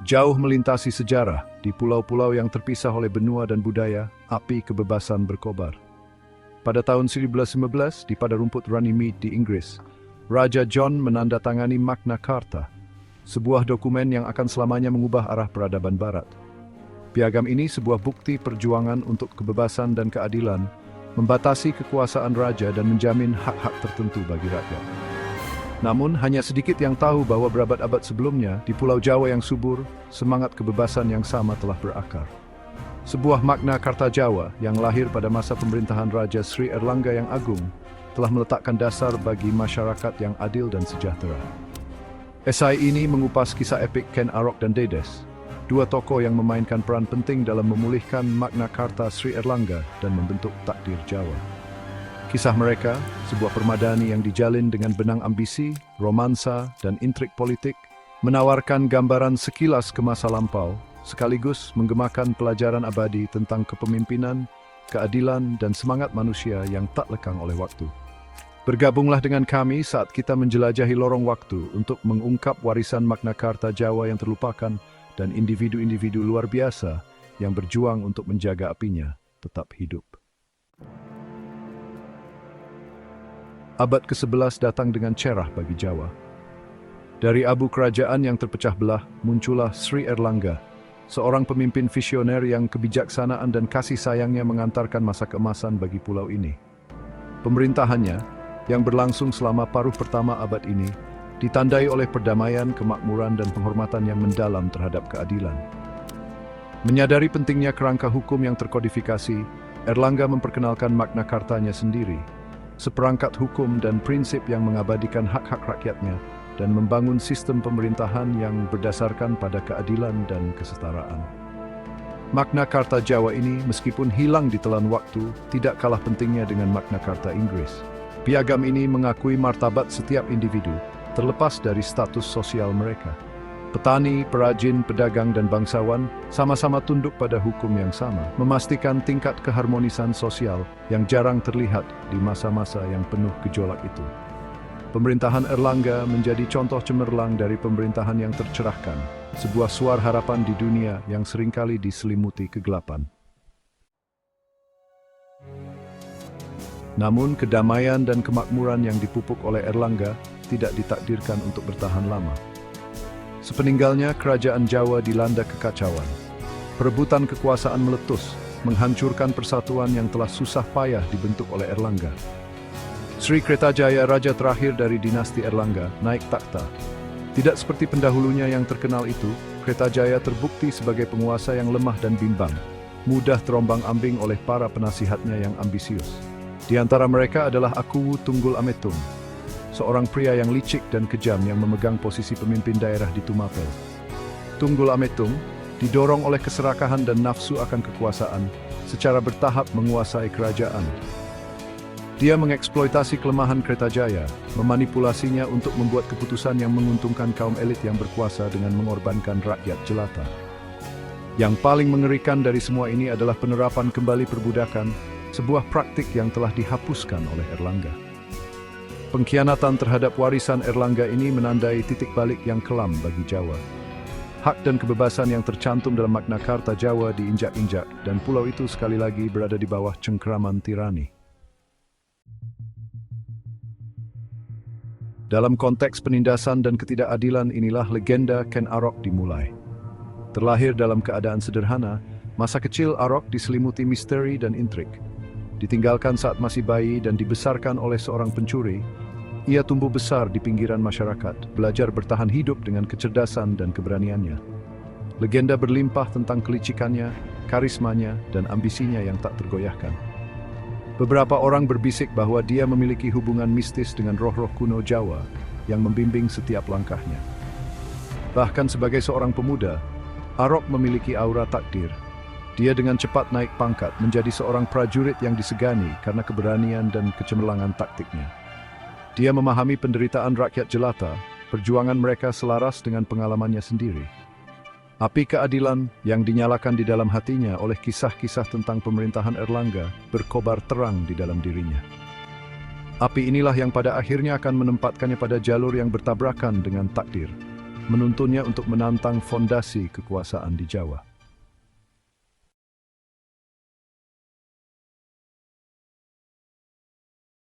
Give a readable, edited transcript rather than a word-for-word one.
Jauh melintasi sejarah, di pulau-pulau yang terpisah oleh benua dan budaya, api kebebasan berkobar. Pada tahun 1915, di pada rumput Runnymede di Inggris, Raja John menandatangani Magna Carta, sebuah dokumen yang akan selamanya mengubah arah peradaban Barat. Piagam ini sebuah bukti perjuangan untuk kebebasan dan keadilan, membatasi kekuasaan raja dan menjamin hak-hak tertentu bagi rakyat. Namun, hanya sedikit yang tahu bahwa berabad-abad sebelumnya, di Pulau Jawa yang subur, semangat kebebasan yang sama telah berakar. Sebuah Magna Carta Jawa yang lahir pada masa pemerintahan Raja Sri Erlangga yang Agung telah meletakkan dasar bagi masyarakat yang adil dan sejahtera. Esai ini mengupas kisah epik Ken Arok dan Dedes, dua tokoh yang memainkan peran penting dalam memulihkan Magna Carta Sri Erlangga dan membentuk takdir Jawa. Kisah mereka, sebuah permadani yang dijalin dengan benang ambisi, romansa, dan intrik politik, menawarkan gambaran sekilas ke masa lampau, sekaligus menggemakan pelajaran abadi tentang kepemimpinan, keadilan, dan semangat manusia yang tak lekang oleh waktu. Bergabunglah dengan kami saat kita menjelajahi lorong waktu untuk mengungkap warisan Magna Carta Jawa yang terlupakan dan individu-individu luar biasa yang berjuang untuk menjaga apinya tetap hidup. Abad ke-11 datang dengan cerah bagi Jawa. Dari abu kerajaan yang terpecah belah, muncullah Sri Erlangga, seorang pemimpin visioner yang kebijaksanaan dan kasih sayangnya mengantarkan masa keemasan bagi pulau ini. Pemerintahannya, yang berlangsung selama paruh pertama abad ini, ditandai oleh perdamaian, kemakmuran, dan penghormatan yang mendalam terhadap keadilan. Menyadari pentingnya kerangka hukum yang terkodifikasi, Erlangga memperkenalkan Magna Cartanya sendiri, seperangkat hukum dan prinsip yang mengabadikan hak-hak rakyatnya dan membangun sistem pemerintahan yang berdasarkan pada keadilan dan kesetaraan. Magna Carta Jawa ini, meskipun hilang di telan waktu, tidak kalah pentingnya dengan Magna Carta Inggris. Piagam ini mengakui martabat setiap individu, terlepas dari status sosial mereka. Petani, perajin, pedagang, dan bangsawan sama-sama tunduk pada hukum yang sama, memastikan tingkat keharmonisan sosial yang jarang terlihat di masa-masa yang penuh gejolak itu. Pemerintahan Erlangga menjadi contoh cemerlang dari pemerintahan yang tercerahkan, sebuah suar harapan di dunia yang seringkali diselimuti kegelapan. Namun, kedamaian dan kemakmuran yang dipupuk oleh Erlangga tidak ditakdirkan untuk bertahan lama. Sepeninggalnya, kerajaan Jawa dilanda kekacauan. Perebutan kekuasaan meletus, menghancurkan persatuan yang telah susah payah dibentuk oleh Erlangga. Sri Kertajaya, raja terakhir dari dinasti Erlangga, naik takhta. Tidak seperti pendahulunya yang terkenal itu, Kertajaya terbukti sebagai penguasa yang lemah dan bimbang, mudah terombang-ambing oleh para penasihatnya yang ambisius. Di antara mereka adalah Akuwu Tunggul Ametung, seorang pria yang licik dan kejam yang memegang posisi pemimpin daerah di Tumapel. Tunggul Ametung didorong oleh keserakahan dan nafsu akan kekuasaan, secara bertahap menguasai kerajaan. Dia mengeksploitasi kelemahan Kertajaya, memanipulasinya untuk membuat keputusan yang menguntungkan kaum elit yang berkuasa dengan mengorbankan rakyat jelata. Yang paling mengerikan dari semua ini adalah penerapan kembali perbudakan, sebuah praktik yang telah dihapuskan oleh Erlangga. Pengkhianatan terhadap warisan Erlangga ini menandai titik balik yang kelam bagi Jawa. Hak dan kebebasan yang tercantum dalam Magna Carta Jawa diinjak-injak, dan pulau itu sekali lagi berada di bawah cengkeraman tirani. Dalam konteks penindasan dan ketidakadilan inilah legenda Ken Arok dimulai. Terlahir dalam keadaan sederhana, masa kecil Arok diselimuti misteri dan intrik. Ditinggalkan saat masih bayi dan dibesarkan oleh seorang pencuri, ia tumbuh besar di pinggiran masyarakat, belajar bertahan hidup dengan kecerdasan dan keberaniannya. Legenda berlimpah tentang kelicikannya, karismanya, dan ambisinya yang tak tergoyahkan. Beberapa orang berbisik bahwa dia memiliki hubungan mistis dengan roh-roh kuno Jawa yang membimbing setiap langkahnya. Bahkan sebagai seorang pemuda, Arok memiliki aura takdir. Dia dengan cepat naik pangkat menjadi seorang prajurit yang disegani karena keberanian dan kecemerlangan taktiknya. Dia memahami penderitaan rakyat jelata, perjuangan mereka selaras dengan pengalamannya sendiri. Api keadilan yang dinyalakan di dalam hatinya oleh kisah-kisah tentang pemerintahan Erlangga berkobar terang di dalam dirinya. Api inilah yang pada akhirnya akan menempatkannya pada jalur yang bertabrakan dengan takdir. menuntunnya untuk menantang fondasi kekuasaan di Jawa.